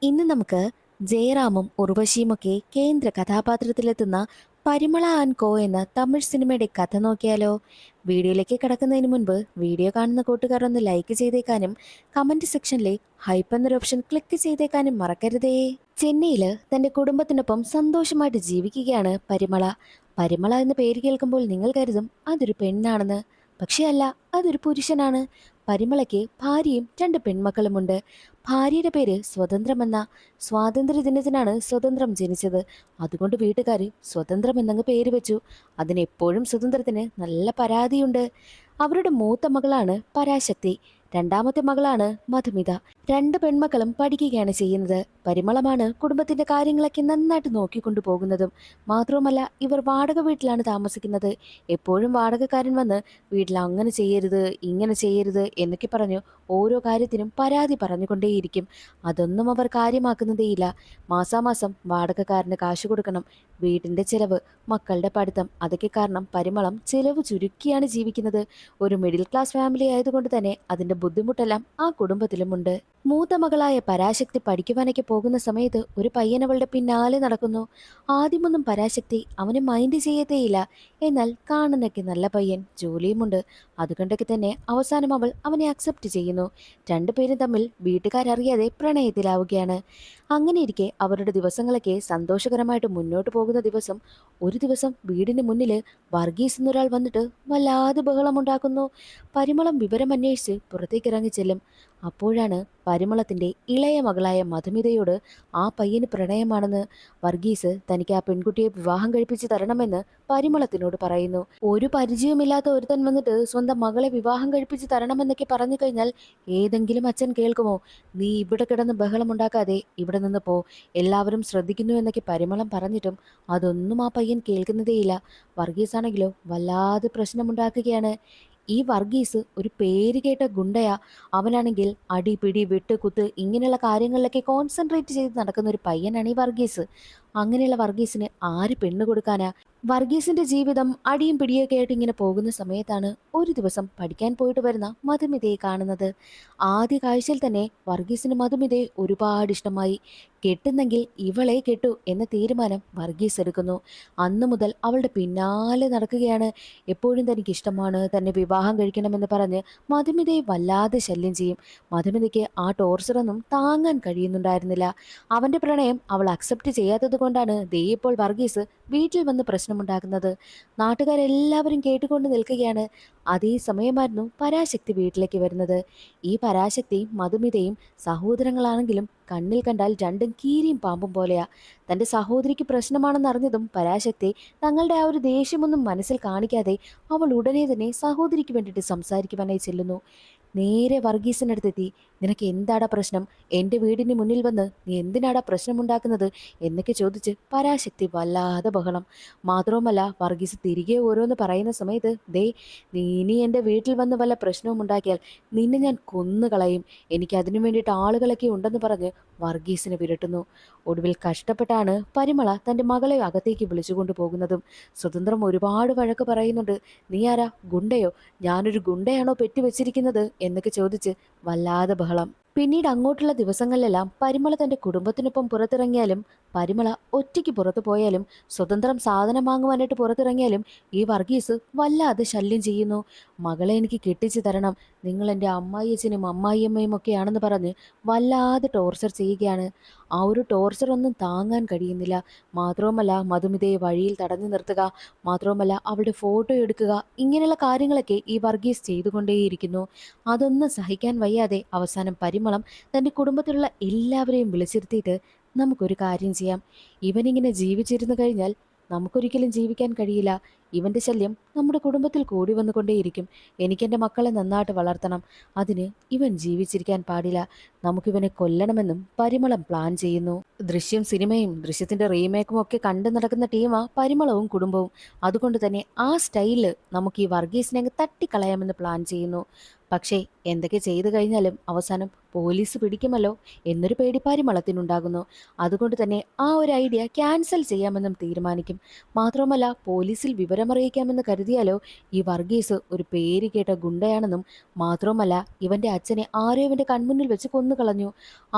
ഇന്ന് നമുക്ക് ജയറാമും ഉർവശിയുമൊക്കെ കേന്ദ്ര കഥാപാത്രത്തിലെത്തുന്ന പരിമള ആൻഡ് കോ എന്ന തമിഴ് സിനിമയുടെ കഥ നോക്കിയാലോ? വീഡിയോയിലേക്ക് കടക്കുന്നതിന് മുൻപ് വീഡിയോ കാണുന്ന കൂട്ടുകാർ ഒന്ന് ലൈക്ക് ചെയ്തേക്കാനും കമന്റ് സെക്ഷനിലെ ഹൈപ്പ് എന്നൊരു ഓപ്ഷൻ ക്ലിക്ക് ചെയ്തേക്കാനും മറക്കരുതേ. ചെന്നൈയിൽ തന്റെ കുടുംബത്തിനൊപ്പം സന്തോഷമായിട്ട് ജീവിക്കുകയാണ് പരിമള. പരിമള എന്ന പേര് കേൾക്കുമ്പോൾ നിങ്ങൾ കരുതും അതൊരു പെണ്ണാണെന്ന്. പക്ഷേ അല്ല, അതൊരു പുരുഷനാണ്. പരിമളയ്ക്ക് ഭാര്യയും രണ്ട് പെൺമക്കളുമുണ്ട്. ഭാര്യയുടെ പേര് സ്വതന്ത്രമെന്ന. സ്വാതന്ത്ര്യ ദിനത്തിനാണ് സ്വതന്ത്രം ജനിച്ചത്. അതുകൊണ്ട് വീട്ടുകാർ സ്വതന്ത്രം എന്നങ്ങ് പേര് വെച്ചു. അതിനെപ്പോഴും സ്വതന്ത്രത്തിന് നല്ല പരാതിയുണ്ട്. അവരുടെ മൂത്ത മകളാണ് പരാശക്തി, രണ്ടാമത്തെ മകളാണ് മധുമിത. രണ്ട് പെൺമക്കളും പഠിക്കുകയാണ് ചെയ്യുന്നത്. പരിമളമാണ് കുടുംബത്തിന്റെ കാര്യങ്ങളൊക്കെ നന്നായിട്ട് നോക്കിക്കൊണ്ടു പോകുന്നതും. മാത്രവുമല്ല, ഇവർ വാടക വീട്ടിലാണ് താമസിക്കുന്നത്. എപ്പോഴും വാടകക്കാരൻ വന്ന് വീട്ടിൽ അങ്ങനെ ചെയ്യരുത്, ഇങ്ങനെ ചെയ്യരുത് എന്നൊക്കെ പറഞ്ഞു ഓരോ കാര്യത്തിനും പരാതി പറഞ്ഞുകൊണ്ടേയിരിക്കും. അതൊന്നും അവർ കാര്യമാക്കുന്നതേയില്ല. മാസാമാസം വാടകക്കാരന് കാശ് കൊടുക്കണം. വീടിന്റെ ചെലവ്, മക്കളുടെ പഠിത്തം, അതൊക്കെ കാരണം പരിമളം ചെലവ് ചുരുക്കിയാണ് ജീവിക്കുന്നത്. ഒരു മിഡിൽ ക്ലാസ് ഫാമിലി ആയതുകൊണ്ട് തന്നെ അതിന്റെ ബുദ്ധിമുട്ടെല്ലാം ആ കുടുംബത്തിലുമുണ്ട്. മൂത്ത മകളായ പരാശക്തി പഠിക്കുവാനൊക്കെ പോകുന്ന സമയത്ത് ഒരു പയ്യൻ അവളുടെ പിന്നാലെ നടക്കുന്നു. ആദ്യമൊന്നും പരാശക്തി അവനെ മൈൻഡ് ചെയ്യത്തേയില്ല. എന്നാൽ കാണുന്നൊക്കെ നല്ല പയ്യൻ, ജോലിയുമുണ്ട്. അതുകൊണ്ടൊക്കെ തന്നെ അവസാനം അവൾ അവനെ അക്സെപ്റ്റ് ചെയ്യുന്നു. രണ്ടുപേരും തമ്മിൽ വീട്ടുകാരറിയാതെ പ്രണയത്തിലാവുകയാണ്. അങ്ങനെയിരിക്കെ അവരുടെ ദിവസങ്ങളൊക്കെ സന്തോഷകരമായിട്ട് മുന്നോട്ട് പോകുന്ന ദിവസം, ഒരു ദിവസം വീടിന് മുന്നിൽ വർഗീസ് എന്നൊരാൾ വന്നിട്ട് വല്ലാതെ ബഹളമുണ്ടാക്കുന്നു. പരിമളം വിവരം അന്വേഷിച്ച് പുറത്തേക്ക് ഇറങ്ങി ചെല്ലും. അപ്പോഴാണ് പരിമളത്തിന്റെ ഇളയ മകളായ മധുമിതയോട് ആ പയ്യന് പ്രണയമാണെന്ന്. വർഗീസ് തനിക്ക് ആ പെൺകുട്ടിയെ വിവാഹം കഴിപ്പിച്ച് തരണമെന്ന് പരിമളത്തിനോട് പറയുന്നു. ഒരു പരിചയമില്ലാത്ത ഒരുത്തൻ വന്നിട്ട് സ്വന്തം മകളെ വിവാഹം കഴിപ്പിച്ച് തരണമെന്നൊക്കെ പറഞ്ഞു കഴിഞ്ഞാൽ ഏതെങ്കിലും അച്ഛൻ കേൾക്കുമോ? നീ ഇവിടെ കിടന്ന് ബഹളമുണ്ടാക്കാതെ ഇവിടെ നിന്ന് പോ, എല്ലാവരും ശ്രദ്ധിക്കുന്നു എന്നൊക്കെ പരിമളം പറഞ്ഞിട്ടും അതൊന്നും ആ പയ്യൻ കേൾക്കുന്നതേയില്ല. വർഗീസ് ആണെങ്കിലോ വല്ലാതെ പ്രശ്നമുണ്ടാക്കുകയാണ്. ഈ വർഗീസ് ഒരു പേര് കേട്ട ഗുണ്ടയാ. അവനാണെങ്കിൽ അടി പിടി വെട്ട് കുത്ത് ഇങ്ങനെയുള്ള കാര്യങ്ങളിലൊക്കെ കോൺസെൻട്രേറ്റ് ചെയ്ത് നടക്കുന്ന ഒരു പയ്യനാണ് ഈ വർഗീസ്. അങ്ങനെയുള്ള വർഗീസിന് ആര് പെണ്ണ് കൊടുക്കാനാ? വർഗീസിന്റെ ജീവിതം അടിയും പിടിയൊക്കെ ആയിട്ട് ഇങ്ങനെ പോകുന്ന സമയത്താണ് ഒരു ദിവസം പഠിക്കാൻ പോയിട്ട് വരുന്ന മധുമിതയെ കാണുന്നത്. ആദ്യ കാഴ്ചയിൽ തന്നെ വർഗീസിന് മധുമിതയെ ഒരുപാട് ഇഷ്ടമായി. കെട്ടുന്നെങ്കിൽ ഇവളെ കെട്ടു എന്ന തീരുമാനം വർഗീസ് എടുക്കുന്നു. അന്നു മുതൽ അവളുടെ പിന്നാലെ നടക്കുകയാണ്. എപ്പോഴും തനിക്ക് ഇഷ്ടമാണ്, തന്നെ വിവാഹം കഴിക്കണമെന്ന് പറഞ്ഞ് മധുമിതയെ വല്ലാതെ ശല്യം ചെയ്യും. മധുമിതയ്ക്ക് ആ ടോർച്ചറൊന്നും താങ്ങാൻ കഴിയുന്നുണ്ടായിരുന്നില്ല. അവന്റെ പ്രണയം അവൾ അക്സെപ്റ്റ് ചെയ്യാത്തത് കൊണ്ടാണ് ദേ ഇപ്പോൾ വർഗീസ് വീട്ടിൽ വന്ന് പ്രശ്നമുണ്ടാക്കുന്നത്. നാട്ടുകാരെല്ലാവരും കേട്ടുകൊണ്ട് നിൽക്കുകയാണ്. അതേ സമയമായിരുന്നു പരാശക്തി വീട്ടിലേക്ക് വരുന്നത്. ഈ പരാശക്തിയും മധുമിതയും സഹോദരങ്ങളാണെങ്കിലും കണ്ണിൽ കണ്ടാൽ രണ്ടും കീരിയും പാമ്പും പോലെയാ. തന്റെ സഹോദരിക്ക് പ്രശ്നമാണെന്ന് അറിഞ്ഞതും പരാശക്തി തങ്ങളുടെ ആ ഒരു ദേഷ്യമൊന്നും മനസ്സിൽ കാണിക്കാതെ അവൾ ഉടനെ തന്നെ സഹോദരിക്ക് വേണ്ടിയിട്ട് സംസാരിക്കുവാനായി ചെല്ലുന്നു. നേരെ വർഗീസിനടുത്തെത്തി, നിനക്ക് എന്താടാ പ്രശ്നം? എൻ്റെ വീടിന് മുന്നിൽ വന്ന് നീ എന്തിനാടാ പ്രശ്നമുണ്ടാക്കുന്നത് എന്നൊക്കെ ചോദിച്ച് പരാശക്തി വല്ലാതെ ബഹളം. മാത്രവുമല്ല, വർഗീസ് തിരികെ ഓരോന്ന് പറയുന്ന സമയത്ത്, ദേ നീ ഇനി എൻ്റെ വീട്ടിൽ വന്ന് വല്ല പ്രശ്നവും ഉണ്ടാക്കിയാൽ നിന്നെ ഞാൻ കൊന്നുകളയും, എനിക്ക് അതിനു വേണ്ടിയിട്ട് ആളുകളൊക്കെ ഉണ്ടെന്ന് പറഞ്ഞ് വർഗീസിനെ വിരട്ടുന്നു. ഒടുവിൽ കഷ്ടപ്പെട്ടാണ് പരിമള തൻ്റെ മകളെ അകത്തേക്ക് വിളിച്ചുകൊണ്ടു പോകുന്നതും. സ്വതന്ത്രം ഒരുപാട് വഴക്ക് പറയുന്നുണ്ട്. നീ ആരാ, ഗുണ്ടയോ? ഞാനൊരു ഗുണ്ടയാണോ പെറ്റുവെച്ചിരിക്കുന്നത് എന്നൊക്കെ ചോദിച്ച് വല്ലാതെ ബഹളം. പിന്നീട് അങ്ങോട്ടുള്ള ദിവസങ്ങളിലെല്ലാം പരിമള തന്റെ കുടുംബത്തിനൊപ്പം പുറത്തിറങ്ങിയാലും, പരിമള ഒറ്റയ്ക്ക് പുറത്തു പോയാലും, സ്വതന്ത്രം സാധനം വാങ്ങുവാനായിട്ട് പുറത്തിറങ്ങിയാലും ഈ വർഗീസ് വല്ലാതെ ശല്യം ചെയ്യുന്നു. മകളെ എനിക്ക് കെട്ടിച്ചു തരണം, നിങ്ങൾ എൻ്റെ അമ്മായിയച്ഛനും അമ്മായിയമ്മയും ഒക്കെയാണെന്ന് പറഞ്ഞ് വല്ലാതെ ടോർച്ചർ ചെയ്യുകയാണ്. ആ ഒരു ടോർച്ചർ ഒന്നും താങ്ങാൻ കഴിയുന്നില്ല. മാത്രവുമല്ല, മധുമിതയെ വഴിയിൽ തടഞ്ഞു നിർത്തുക, മാത്രവുമല്ല അവളുടെ ഫോട്ടോ എടുക്കുക, ഇങ്ങനെയുള്ള കാര്യങ്ങളൊക്കെ ഈ വർഗീസ് ചെയ്തുകൊണ്ടേയിരിക്കുന്നു. അതൊന്നും സഹിക്കാൻ വയ്യാതെ അവസാനം പരിമളം തൻ്റെ കുടുംബത്തിലുള്ള എല്ലാവരെയും വിളിച്ചിരുത്തിയിട്ട്, നമുക്കൊരു കാര്യം ചെയ്യാം, ഇവനിങ്ങനെ ജീവിച്ചിരുന്നു കഴിഞ്ഞാൽ നമുക്കൊരിക്കലും ജീവിക്കാൻ കഴിയില്ല. ഇവന്റെ ശല്യം നമ്മുടെ കുടുംബത്തിൽ കൂടി വന്നുകൊണ്ടേയിരിക്കും. എനിക്കെൻ്റെ മക്കളെ നന്നായിട്ട് വളർത്തണം. അതിന് ഇവൻ ജീവിച്ചിരിക്കാൻ പാടില്ല. നമുക്കിവനെ കൊല്ലണമെന്നും പരിമളം പ്ലാൻ ചെയ്യുന്നു. ദൃശ്യം സിനിമയും ദൃശ്യത്തിന്റെ റീമേക്കും ഒക്കെ കണ്ടു നടക്കുന്ന ടീമാ പരിമളവും കുടുംബവും. അതുകൊണ്ട് തന്നെ ആ സ്റ്റൈലില് നമുക്ക് ഈ വർഗീസിനെ അങ്ങ് തട്ടിക്കളയാമെന്ന് പ്ലാൻ ചെയ്യുന്നു. പക്ഷേ എന്തൊക്കെ ചെയ്തു കഴിഞ്ഞാലും അവസാനം പോലീസ് പിടിക്കുമല്ലോ എന്നൊരു പേടി പരിമളത്തിനുണ്ടാകുന്നു. അതുകൊണ്ട് തന്നെ ആ ഒരു ഐഡിയ ക്യാൻസൽ ചെയ്യാമെന്നും തീരുമാനിക്കും. മാത്രമല്ല പോലീസിൽ വിവരമറിയിക്കാമെന്ന് കരുതിയാലോ ഈ വർഗീസ് ഒരു പേര് കേട്ട ഗുണ്ടയാണെന്നും മാത്രവുമല്ല ഇവന്റെ അച്ഛനെ ആരോ ഇവന്റെ കൺമുന്നിൽ വെച്ച് കൊന്നുകളഞ്ഞു.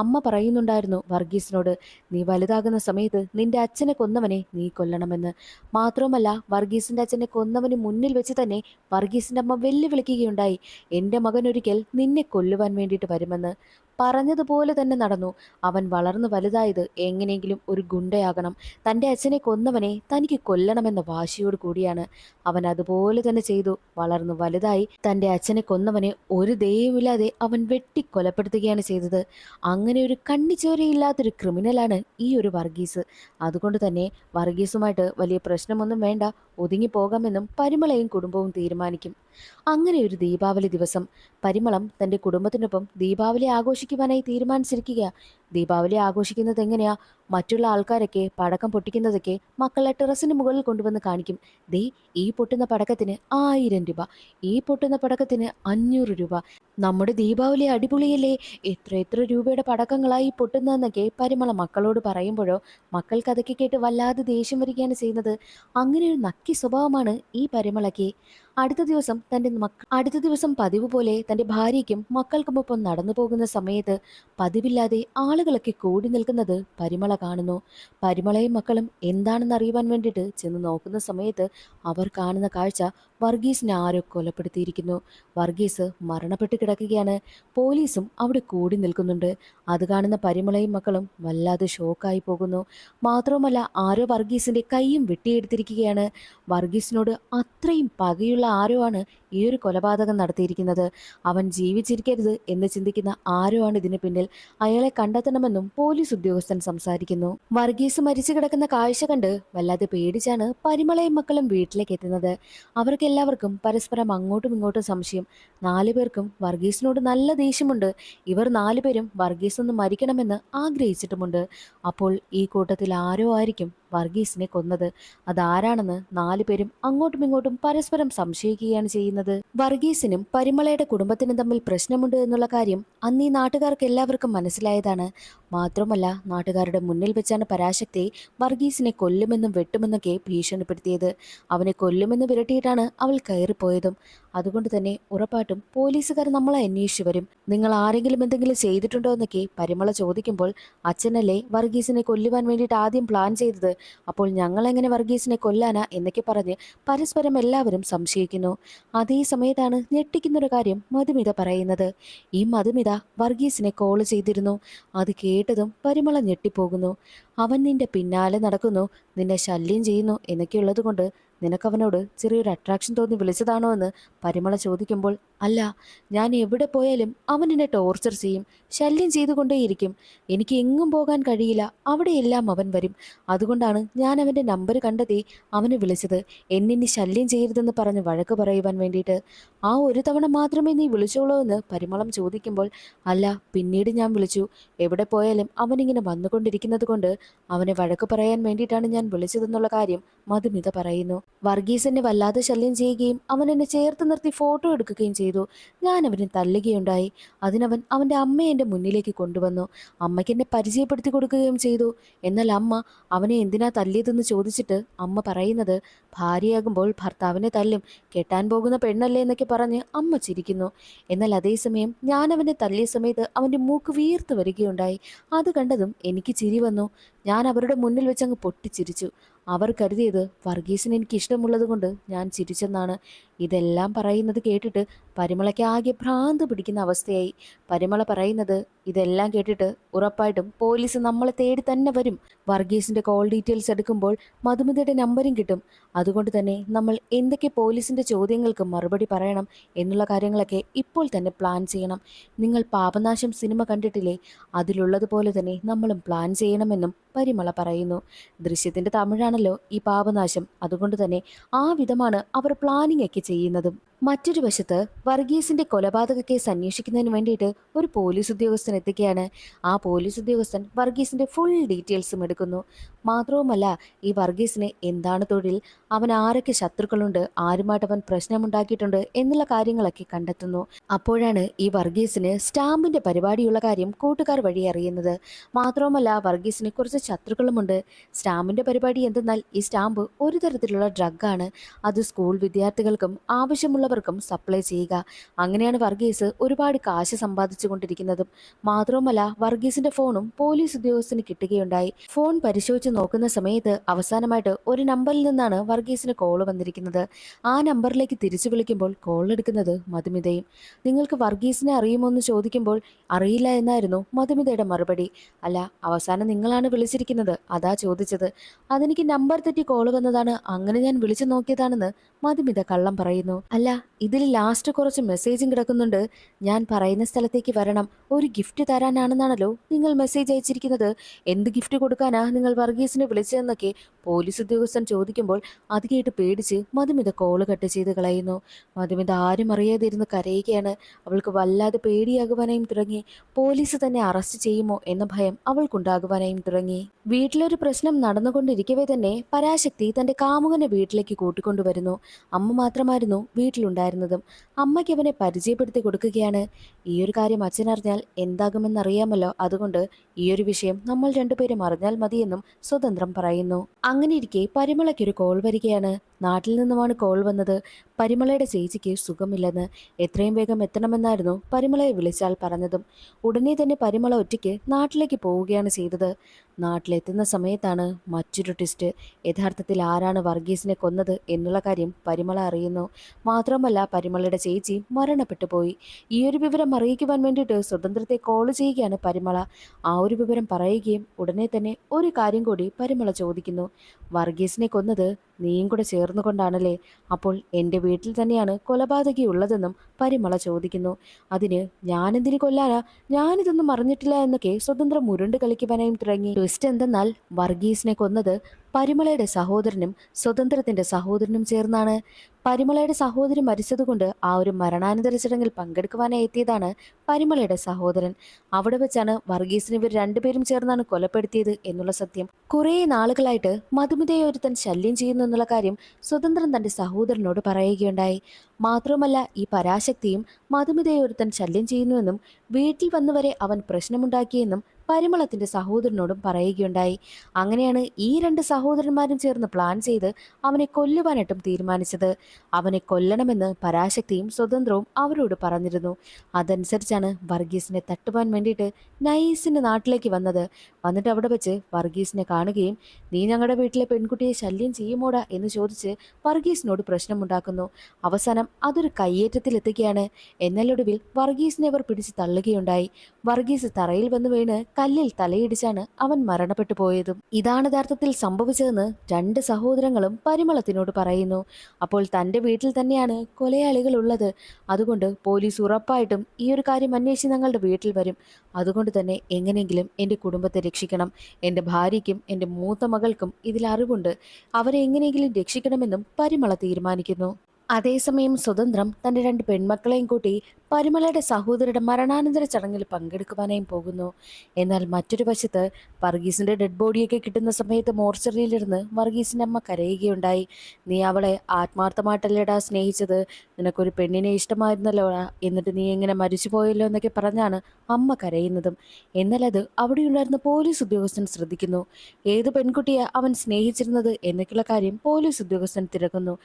അമ്മ പറയുന്നുണ്ടായിരുന്നു വർഗീസിനോട്, നീ വലുതാകുന്ന സമയത്ത് നിന്റെ അച്ഛനെ കൊന്നവനെ നീ കൊല്ലണമെന്ന്. മാത്രവുമല്ല വർഗീസിന്റെ അച്ഛനെ കൊന്നവന് മുന്നിൽ വെച്ച് തന്നെ വർഗീസിന്റെ അമ്മ വെല്ലുവിളിക്കുകയുണ്ടായി, എന്റെ മകൻ ഒരിക്കൽ നിന്നെ കൊല്ലുവാൻ വേണ്ടിയിട്ട് വരുമെന്ന്. പറഞ്ഞതുപോലെ തന്നെ നടന്നു. അവൻ വളർന്നു വലുതായത് എങ്ങനെയെങ്കിലും ഒരു ഗുണ്ടയാകണം. തൻ്റെ അച്ഛനെ കൊന്നവനെ തനിക്ക് കൊല്ലണമെന്ന വാശിയോട് കൂടിയാണ്. അവൻ അതുപോലെ തന്നെ ചെയ്തു. വളർന്നു വലുതായി തൻ്റെ അച്ഛനെ കൊന്നവനെ ഒരു ദയവുമില്ലാതെ അവൻ വെട്ടി കൊലപ്പെടുത്തുകയാണ് ചെയ്തത്. അങ്ങനെ ഒരു കണ്ണിച്ചോരയില്ലാത്തൊരു ക്രിമിനലാണ് ഈ ഒരു വർഗീസ്. അതുകൊണ്ട് തന്നെ വർഗീസുമായിട്ട് വലിയ പ്രശ്നമൊന്നും വേണ്ട, ഒതുങ്ങിപ്പോകാമെന്നും പരിമളയും കുടുംബവും തീരുമാനിക്കും. അങ്ങനെ ഒരു ദീപാവലി ദിവസം പരിമളം തൻ്റെ കുടുംബത്തിനൊപ്പം ദീപാവലി ആഘോഷിക്കുവാനായി തീരുമാനിച്ചിരിക്കുക. ദീപാവലി ആഘോഷിക്കുന്നത് എങ്ങനെയാ? മറ്റുള്ള ആൾക്കാരൊക്കെ പടക്കം പൊട്ടിക്കുന്നതൊക്കെ മക്കളെ ടെറസിന് മുകളിൽ കൊണ്ടുവന്ന് കാണിക്കും. ദേ, ഈ പൊട്ടുന്ന പടക്കത്തിന് 1000 രൂപ, ഈ പൊട്ടുന്ന പടക്കത്തിന് 500 രൂപ. നമ്മുടെ ദീപാവലി അടിപൊളിയല്ലേ, എത്ര എത്ര രൂപയുടെ പടക്കങ്ങളായി പൊട്ടുന്നതെന്നൊക്കെ പരിമള മക്കളോട് പറയുമ്പോഴോ മക്കൾക്ക് അതൊക്കെ കേട്ട് വല്ലാതെ ദേഷ്യം വരികയാണ് ചെയ്യുന്നത്. അങ്ങനെ ഒരു നക്കി സ്വഭാവമാണ് ഈ പരിമളയ്ക്ക്. അടുത്ത ദിവസം പതിവ് പോലെ തന്റെ ഭാര്യയ്ക്കും മക്കൾക്കുമൊപ്പം നടന്നു പോകുന്ന സമയത്ത് പതിവില്ലാതെ ആളുകളൊക്കെ കൂടി നിൽക്കുന്നത് പരിമള കാണുന്നു. പരിമളയും മക്കളും എന്താണെന്ന് അറിയുവാൻ വേണ്ടിയിട്ട് ചെന്ന് നോക്കുന്ന സമയത്ത് അവർ കാണുന്ന കാഴ്ച വർഗീസിനെ ആരോ കൊലപ്പെടുത്തിയിരിക്കുന്നു. വർഗീസ് മരണപ്പെട്ട് കിടക്കുകയാണ്. പോലീസും അവിടെ കൂടി നിൽക്കുന്നുണ്ട്. അത് കാണുന്ന പരിമളയും മക്കളും വല്ലാതെ ഷോക്കായി പോകുന്നു. മാത്രവുമല്ല ആരോ വർഗീസിന്റെ കൈയും വെട്ടിയെടുത്തിരിക്കുകയാണ്. വർഗീസിനോട് അത്രയും പകയുള്ള ആരോ ആണ് ഈ ഒരു കൊലപാതകം നടത്തിയിരിക്കുന്നത്. അവൻ ജീവിച്ചിരിക്കരുത് എന്ന് ചിന്തിക്കുന്ന ആരോ ആണ് ഇതിന് പിന്നിൽ. അയാളെ കണ്ടെത്തണമെന്നും പോലീസ് ഉദ്യോഗസ്ഥൻ സംസാരിക്കുന്നു. വർഗീസ് മരിച്ചു കിടക്കുന്ന കാഴ്ച കണ്ട് വല്ലാതെ പേടിച്ചാണ് പരിമളയും മക്കളും വീട്ടിലേക്ക് എത്തുന്നത്. അവർക്കെല്ലാവർക്കും പരസ്പരം അങ്ങോട്ടും ഇങ്ങോട്ടും സംശയം. 4 പേർക്കും വർഗീസിനോട് നല്ല ദേഷ്യമുണ്ട്. ഇവർ 4 പേരും വർഗീസ് ഒന്ന് മരിക്കണമെന്ന് ആഗ്രഹിച്ചിട്ടുമുണ്ട്. അപ്പോൾ ഈ കൂട്ടത്തിൽ ആരോ ആയിരിക്കും വർഗീസിനെ കൊന്നത്. അതാരാണെന്ന് 4 പേരും അങ്ങോട്ടും ഇങ്ങോട്ടും പരസ്പരം സംശയിക്കുകയാണ് ചെയ്യുന്നത്. വർഗീസിനും പരിമളയുടെ കുടുംബത്തിനും തമ്മിൽ പ്രശ്നമുണ്ട് എന്നുള്ള കാര്യം അന്ന് ഈ നാട്ടുകാർക്ക് എല്ലാവർക്കും മനസ്സിലായതാണ്. മാത്രമല്ല നാട്ടുകാരുടെ മുന്നിൽ വെച്ചാണ് പരാശക്തി വർഗീസിനെ കൊല്ലുമെന്നും വെട്ടുമെന്നൊക്കെ ഭീഷണിപ്പെടുത്തിയത്. അവനെ കൊല്ലുമെന്ന് വിരട്ടിയിട്ടാണ് അവൾ കയറിപ്പോയതും. അതുകൊണ്ട് തന്നെ ഉറപ്പായിട്ടും പോലീസുകാർ നമ്മളെ അന്വേഷിച്ചു വരും. നിങ്ങൾ ആരെങ്കിലും എന്തെങ്കിലും ചെയ്തിട്ടുണ്ടോ എന്നൊക്കെ പരിമള ചോദിക്കുമ്പോൾ, അച്ഛനല്ലേ വർഗീസിനെ കൊല്ലുവാൻ വേണ്ടിയിട്ട് ആദ്യം പ്ലാൻ ചെയ്തത്, അപ്പോൾ ഞങ്ങളെങ്ങനെ വർഗീസിനെ കൊല്ലാനാ എന്നൊക്കെ പറഞ്ഞ് പരസ്പരം എല്ലാവരും സംശയിക്കുന്നു. അതേ സമയത്താണ് ഞെട്ടിക്കുന്നൊരു കാര്യം മധുമിത പറയുന്നത്. ഈ മധുമിത വർഗീസിനെ കോൾ ചെയ്തിരുന്നു. അത് കേട്ടതും പരിമള ഞെട്ടിപ്പോകുന്നു. അവൻ നിന്റെ പിന്നാലെ നടക്കുന്നു, നിന്നെ ശല്യം ചെയ്യുന്നു എന്നൊക്കെയുള്ളത് കൊണ്ട് നിനക്കവനോട് ചെറിയൊരു അട്രാക്ഷൻ തോന്നി വിളിച്ചതാണോ എന്ന് പരിമള ചോദിക്കുമ്പോൾ, അല്ല, ഞാൻ എവിടെ പോയാലും അവൻ എന്നെ ടോർച്ചർ ചെയ്യും, ശല്യം ചെയ്തുകൊണ്ടേയിരിക്കും. എനിക്ക് എങ്ങും പോകാൻ കഴിയില്ല, അവിടെയെല്ലാം അവൻ വരും. അതുകൊണ്ടാണ് ഞാൻ അവൻ്റെ നമ്പർ കണ്ടെത്തി അവനെ വിളിച്ചത്, എന്നിനി ശല്യം ചെയ്യരുതെന്ന് പറഞ്ഞ് വഴക്ക് പറയുവാൻ വേണ്ടിയിട്ട്. ആ ഒരു തവണ മാത്രമേ നീ വിളിച്ചോളൂ എന്ന് പരിമളം ചോദിക്കുമ്പോൾ, അല്ല, പിന്നീട് ഞാൻ വിളിച്ചു. എവിടെ പോയാലും അവനിങ്ങനെ വന്നുകൊണ്ടിരിക്കുന്നത് കൊണ്ട് അവനെ വഴക്ക് പറയാൻ വേണ്ടിയിട്ടാണ് ഞാൻ വിളിച്ചതെന്നുള്ള കാര്യം മധുമിത പറയുന്നു. വർഗീസ് എന്നെ വല്ലാതെ ശല്യം ചെയ്യുകയും അവൻ എന്നെ ചേർത്ത് നിർത്തി ഫോട്ടോ എടുക്കുകയും ചെയ്തു. ഞാൻ അവനെ തല്ലുകയുണ്ടായി. അതിനവൻ അവൻ്റെ അമ്മയെ എൻ്റെ മുന്നിലേക്ക് കൊണ്ടുവന്നു. അമ്മയ്ക്ക് എന്നെ പരിചയപ്പെടുത്തി കൊടുക്കുകയും ചെയ്തു. എന്നാൽ അമ്മ അവനെ എന്തിനാ തല്ലിയതെന്ന് ചോദിച്ചിട്ട് അമ്മ പറയുന്നത്, ഭാര്യയാകുമ്പോൾ ഭർത്താവിനെ തല്ലും, കെട്ടാൻ പോകുന്ന പെണ്ണല്ലേ എന്നൊക്കെ പറഞ്ഞ് അമ്മ ചിരിക്കുന്നു. എന്നാൽ അതേസമയം ഞാൻ അവനെ തല്ലിയ സമയത്ത് അവൻ്റെ മൂക്ക് വീർത്ത് വരികയുണ്ടായി. അത് കണ്ടതും എനിക്ക് ചിരി വന്നു. ഞാൻ അവരുടെ മുന്നിൽ വെച്ചങ്ങ് പൊട്ടിച്ചിരിച്ചു. അവർ കരുതിയത് വർഗീസിന് എനിക്ക് ഇഷ്ടമുള്ളത് കൊണ്ട് ഞാൻ ചിരിച്ചെന്നാണ്. ഇതെല്ലാം പറയുന്നത് കേട്ടിട്ട് പരിമളയ്ക്ക് ആകെ ഭ്രാന്ത് പിടിക്കുന്ന അവസ്ഥയായി. പരിമള പറയുന്നത്, ഇതെല്ലാം കേട്ടിട്ട് ഉറപ്പായിട്ടും പോലീസ് നമ്മളെ തേടി തന്നെ വരും. വർഗീസിന്റെ കോൾ ഡീറ്റെയിൽസ് എടുക്കുമ്പോൾ മധുമിതയുടെ നമ്പരും കിട്ടും. അതുകൊണ്ട് തന്നെ നമ്മൾ എന്തൊക്കെ പോലീസിന്റെ ചോദ്യങ്ങൾക്ക് മറുപടി പറയണം എന്നുള്ള കാര്യങ്ങളൊക്കെ ഇപ്പോൾ തന്നെ പ്ലാൻ ചെയ്യണം. നിങ്ങൾ പാപനാശം സിനിമ കണ്ടിട്ടില്ലേ, അതിലുള്ളതുപോലെ തന്നെ നമ്മളും പ്ലാൻ ചെയ്യണമെന്നും പരിമള പറയുന്നു. ദൃശ്യത്തിന്റെ തമിഴാണല്ലോ ഈ പാപനാശം, അതുകൊണ്ട് തന്നെ ആ വിധമാണ് അവർ പ്ലാനിംഗ് ഒക്കെ ചെയ്യുന്നതും. മറ്റൊരു വശത്ത് വർഗീസിന്റെ കൊലപാതക കേസ് അന്വേഷിക്കുന്നതിന് വേണ്ടിയിട്ട് ഒരു പോലീസ് ഉദ്യോഗസ്ഥൻ എത്തുകയാണ്. ആ പോലീസ് ഉദ്യോഗസ്ഥൻ വർഗീസിന്റെ ഫുൾ ഡീറ്റെയിൽസും എടുക്കുന്നു. മാത്രവുമല്ല, ഈ വർഗീസിന് എന്താണ് തൊഴിൽ, അവൻ ആരൊക്കെ ശത്രുക്കളുണ്ട്, ആരുമായിട്ട് അവൻ പ്രശ്നമുണ്ടാക്കിയിട്ടുണ്ട് എന്നുള്ള കാര്യങ്ങളൊക്കെ കണ്ടെത്തുന്നു. അപ്പോഴാണ് ഈ വർഗീസിന് സ്റ്റാമ്പിന്റെ പരിപാടിയുള്ള കാര്യം കൂട്ടുകാർ വഴി അറിയുന്നത്. മാത്രവുമല്ല, വർഗീസിന് കുറച്ച് ശത്രുക്കളുമുണ്ട്. സ്റ്റാമ്പിന്റെ പരിപാടി എന്തെന്നാൽ ഈ സ്റ്റാമ്പ് ഒരു തരത്തിലുള്ള ഡ്രഗാണ്. അത് സ്കൂൾ വിദ്യാർത്ഥികൾക്കും ആവശ്യമുള്ളവർക്കും സപ്ലൈ ചെയ്യുക. അങ്ങനെയാണ് വർഗീസ് ഒരുപാട് കാശ് സമ്പാദിച്ചു കൊണ്ടിരിക്കുന്നതും. മാത്രവുമല്ല, വർഗീസിന്റെ ഫോണും പോലീസ് ഉദ്യോഗസ്ഥന് കിട്ടുകയുണ്ടായി. ഫോൺ പരിശോധിച്ച് നോക്കുന്ന സമയത്ത് അവസാനമായിട്ട് ഒരു നമ്പറിൽ നിന്നാണ് വർഗീസിന് കോൾ വന്നിരിക്കുന്നത്. ആ നമ്പറിലേക്ക് തിരിച്ചു വിളിക്കുമ്പോൾ കോൾ എടുക്കുന്നത് മധുമിതയും. നിങ്ങൾക്ക് വർഗീസിനെ അറിയുമോ എന്ന് ചോദിക്കുമ്പോൾ അറിയില്ല എന്നായിരുന്നു മധുമിതയുടെ മറുപടി. അല്ല, അവസാനം നിങ്ങളാണ് വിളിച്ചിരിക്കുന്നത്, അതാ ചോദിച്ചത്. അതെനിക്ക് നമ്പർ തെറ്റി കോൾ വന്നതാണ്, അങ്ങനെ ഞാൻ വിളിച്ചു നോക്കിയതാണെന്ന് മധുമിത കള്ളം പറയുന്നു. അല്ല, ഇതിൽ ലാസ്റ്റ് കുറച്ച് മെസ്സേജും കിടക്കുന്നുണ്ട്. ഞാൻ പറയുന്ന സ്ഥലത്തേക്ക് വരണം, ഒരു ഗിഫ്റ്റ് തരാനാണെന്നാണല്ലോ നിങ്ങൾ മെസ്സേജ് അയച്ചിരിക്കുന്നത്. എന്ത് ഗിഫ്റ്റ് കൊടുക്കാനാ നിങ്ങൾ വർഗീസിനെ വിളിച്ചതെന്നൊക്കെ പോലീസ് ഉദ്യോഗസ്ഥൻ ചോദിക്കുമ്പോൾ അത് കേട്ട് പേടിച്ച് മധുമിത കോള് കട്ട് ചെയ്ത് കളയുന്നു. മധുമിത ആരും അറിയാതിരുന്ന് കരയുകയാണ്. അവൾക്ക് വല്ലാതെ പേടിയാകുവാനായും തുടങ്ങി. പോലീസ് തന്നെ അറസ്റ്റ് ചെയ്യുമോ എന്ന ഭയം അവൾക്കുണ്ടാകുവാനായും തുടങ്ങി. വീട്ടിലൊരു പ്രശ്നം നടന്നുകൊണ്ടിരിക്കവേ തന്നെ പരാശക്തി തന്റെ കാമുകനെ വീട്ടിലേക്ക് കൂട്ടിക്കൊണ്ടുവരുന്നു. അമ്മ മാത്രമായിരുന്നു വീട്ടിലുണ്ടായിരുന്നതും. അമ്മയ്ക്ക് അവനെ പരിചയപ്പെടുത്തി കൊടുക്കുകയാണ്. ഈയൊരു കാര്യം അച്ഛനറിഞ്ഞാൽ എന്താകുമെന്നറിയാമല്ലോ, അതുകൊണ്ട് ഈയൊരു വിഷയം നമ്മൾ രണ്ടുപേരും അറിഞ്ഞാൽ മതിയെന്നും സ്വതന്ത്രം പറയുന്നു. അങ്ങനെയിരിക്കെ പരിമളയ്ക്കൊരു കോൾ വരികയാണ്. നാട്ടിൽ നിന്നുമാണ് കോൾ വന്നത്. പരിമളയുടെ ചേച്ചിക്ക് സുഖമില്ലെന്ന്. എത്രയും വേഗം എത്തണമെന്നായിരുന്നു പരിമളയെ വിളിച്ചാൽ പറഞ്ഞതും. ഉടനെ തന്നെ പരിമള ഒറ്റയ്ക്ക് നാട്ടിലേക്ക് പോവുകയാണ് ചെയ്തത്. നാട്ടിലെത്തുന്ന സമയത്താണ് മറ്റൊരു ട്വിസ്റ്റ്. യഥാർത്ഥത്തിൽ ആരാണ് വർഗീസിനെ കൊന്നത് എന്നുള്ള കാര്യം പരിമള അറിയുന്നു. മാത്രമല്ല, പരിമളയുടെ ചേച്ചി മരണപ്പെട്ടു പോയി. ഈ ഒരു വിവരം അറിയിക്കുവാൻ വേണ്ടിയിട്ട് സ്വതന്ത്രത്തെ കോൾ ചെയ്യുകയാണ് പരിമള. ആ ഒരു വിവരം പറയുകയും ഉടനെ തന്നെ ഒരു കാര്യം കൂടി പരിമള ചോദിക്കുന്നു. വർഗീസിനെ കൊന്നത് നീയും കൂടെ ചേർന്നുകൊണ്ടാണല്ലേ? അപ്പോൾ എൻ്റെ വീട്ടിൽ തന്നെയാണ് കൊലപാതകി ഉള്ളതെന്നും പരിമള ചോദിക്കുന്നു. അതിന് ഞാനെന്തിനു കൊല്ലാനാ, ഞാനിതൊന്നും അറിഞ്ഞിട്ടില്ല എന്നൊക്കെ സ്വതന്ത്രം ഉരുണ്ട് കളിക്കുവാനായും തുടങ്ങി. ട്വിസ്റ്റ് എന്തെന്നാൽ വർഗീസിനെ കൊന്നത് പരിമളയുടെ സഹോദരനും സ്വതന്ത്രത്തിന്റെ സഹോദരനും ചേർന്നാണ്. പരിമളയുടെ സഹോദരി മരിച്ചതുകൊണ്ട് ആ ഒരു മരണാനന്തര ചടങ്ങിൽ പങ്കെടുക്കുവാനായി എത്തിയതാണ് പരിമളയുടെ സഹോദരൻ. അവിടെ വെച്ചാണ് വർഗീസിനെ ഇവർ രണ്ടുപേരും ചേർന്നാണ് കൊലപ്പെടുത്തിയത് എന്നുള്ള സത്യം. കുറേ നാളുകളായിട്ട് മധുമിതയെ ഒരുത്തൻ ശല്യം ചെയ്യുന്നു എന്നുള്ള കാര്യം സ്വതന്ത്രൻ തന്റെ സഹോദരനോട് പറയുകയുണ്ടായി. മാത്രവുമല്ല, ഈ പരാശക്തിയും മധുമിതയെ ഒരുത്തൻ ശല്യം ചെയ്യുന്നുവെന്നും വീട്ടിൽ വന്നുവരെ അവൻ പ്രശ്നമുണ്ടാക്കിയെന്നും പരിമളത്തിന്റെ സഹോദരനോടും പറയുകയുണ്ടായി. അങ്ങനെയാണ് ഈ രണ്ട് സഹോദരന്മാരും ചേർന്ന് പ്ലാൻ ചെയ്ത് അവനെ കൊല്ലുവാനായിട്ടും തീരുമാനിച്ചത്. അവനെ കൊല്ലണമെന്ന് പരാശക്തിയും സ്വതന്ത്രവും അവരോട് പറഞ്ഞിരുന്നു. അതനുസരിച്ചാണ് വർഗീസിനെ തട്ടുവാൻ വേണ്ടിയിട്ട് നൈസിന്റെ നാട്ടിലേക്ക് വന്നത്. വന്നിട്ട് അവിടെ വെച്ച് വർഗീസിനെ കാണുകയും നീ ഞങ്ങളുടെ വീട്ടിലെ പെൺകുട്ടിയെ ശല്യം ചെയ്യുമോടാ എന്ന് ചോദിച്ച് വർഗീസിനോട് പ്രശ്നമുണ്ടാക്കുന്നു. അവസാനം അതൊരു കയ്യേറ്റത്തിലെത്തുകയാണ്. എന്നല്ലൊടുവിൽ വർഗീസിനെ അവർ പിടിച്ച് തള്ളുകയുണ്ടായി. വർഗീസ് തറയിൽ വന്ന് വീണ് കല്ലിൽ തലയിടിച്ചാണ് അവൻ മരണപ്പെട്ടു പോയതും. ഇതാണ് യഥാർത്ഥത്തിൽ സംഭവിച്ചതെന്ന് രണ്ട് സഹോദരങ്ങളും പരിമളത്തിനോട് പറയുന്നു. അപ്പോൾ തന്റെ വീട്ടിൽ തന്നെയാണ് കൊലയാളികൾ ഉള്ളത്. അതുകൊണ്ട് പോലീസ് ഉറപ്പായിട്ടും ഈ ഒരു കാര്യം അന്വേഷിച്ച് ഞങ്ങളുടെ വീട്ടിൽ വരും. അതുകൊണ്ട് തന്നെ എങ്ങനെയെങ്കിലും എൻ്റെ കുടുംബത്തെ രക്ഷിക്കണം. എൻ്റെ ഭാര്യയ്ക്കും എൻ്റെ മൂത്ത മകൾക്കും ഇതിൽ അറിവുണ്ട്. അവരെ എങ്ങനെയെങ്കിലും രക്ഷിക്കണമെന്നും പരിമള തീരുമാനിക്കുന്നു. അതേസമയം സ്വതന്ത്രം തന്റെ രണ്ട് പെൺമക്കളെയും കൂട്ടി പരിമളയുടെ സഹോദരിയുടെ മരണാനന്തര ചടങ്ങിൽ പങ്കെടുക്കുവാനായും പോകുന്നു. എന്നാൽ മറ്റൊരു വശത്ത് വർഗീസിന്റെ ഡെഡ് ബോഡിയൊക്കെ കിട്ടുന്ന സമയത്ത് മോർച്ചറിയിലിരുന്ന് വർഗീസിന്റെ അമ്മ കരയുകയുണ്ടായി. നീ അവളെ ആത്മാർത്ഥമായിട്ടല്ലേടാ സ്നേഹിച്ചത്, നിനക്കൊരു പെണ്ണിനെ ഇഷ്ടമായിരുന്നല്ലോടാ, എന്നിട്ട് നീ എങ്ങനെ മരിച്ചു പോയല്ലോ എന്നൊക്കെ പറഞ്ഞാണ് അമ്മ കരയുന്നതും. എന്നാൽ അത് അവിടെയുണ്ടായിരുന്ന പോലീസ് ഉദ്യോഗസ്ഥൻ ശ്രദ്ധിക്കുന്നു. ഏത് പെൺകുട്ടിയെ അവൻ സ്നേഹിച്ചിരുന്നത് എന്നൊക്കെയുള്ള കാര്യം പോലീസ് ഉദ്യോഗസ്ഥൻ തിരക്കുന്നു.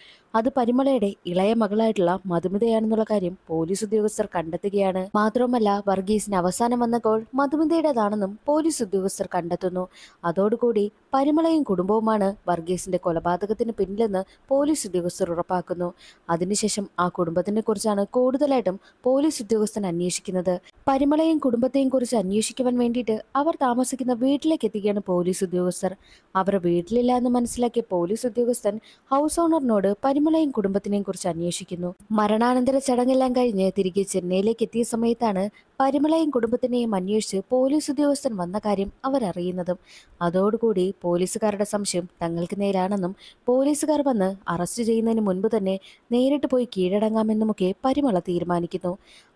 അത് പരിമളയുടെ ഇളയ മകളായിട്ടുള്ള മധുമിതയാണെന്നുള്ള കാര്യം പോലീസ് ഉദ്യോഗസ്ഥർ കണ്ടെത്തുകയാണ്. മാത്രവുമല്ല, വർഗീസിന് അവസാനം വന്ന കോൾ മധുമിതയുടേതാണെന്നും പോലീസ് ഉദ്യോഗസ്ഥർ കണ്ടെത്തുന്നു. അതോടുകൂടി പരിമളയും കുടുംബവുമാണ് വർഗീസിന്റെ കൊലപാതകത്തിന് പിന്നിലെന്ന് പോലീസ് ഉദ്യോഗസ്ഥർ ഉറപ്പാക്കുന്നു. അതിനുശേഷം ആ കുടുംബത്തിനെ കുറിച്ചാണ് കൂടുതലായിട്ടും പോലീസ് ഉദ്യോഗസ്ഥൻ അന്വേഷിക്കുന്നത്. പരിമളയും കുടുംബത്തെയും കുറിച്ച് അന്വേഷിക്കുവാൻ വേണ്ടിയിട്ട് അവർ താമസിക്കുന്ന വീട്ടിലേക്ക് എത്തുകയാണ് പോലീസ് ഉദ്യോഗസ്ഥർ. അവർ വീട്ടിലില്ല എന്ന് മനസ്സിലാക്കിയ പോലീസ് ഉദ്യോഗസ്ഥൻ ഹൗസ് ഓണറിനോട് പരിമളയും കുടുംബത്തിനെയും കുറിച്ച് അന്വേഷിക്കുന്നു. മരണാനന്തര ചടങ്ങെല്ലാം കഴിഞ്ഞ് തിരികെ ചെന്നൈയിലേക്ക് എത്തിയ സമയത്താണ് പരിമളയും കുടുംബത്തിനെയും അന്വേഷിച്ച് പോലീസ് ഉദ്യോഗസ്ഥൻ വന്ന കാര്യം അവരറിയുന്നതും. അതോടുകൂടി പോലീസുകാരുടെ സംശയം തങ്ങൾക്ക് നേരാണെന്നും പോലീസുകാർ വന്ന് അറസ്റ്റ് ചെയ്യുന്നതിന് മുൻപ് തന്നെ നേരിട്ട് പോയി കീഴടങ്ങാമെന്നുമൊക്കെ പരിമള തീരുമാനിക്കുന്നു.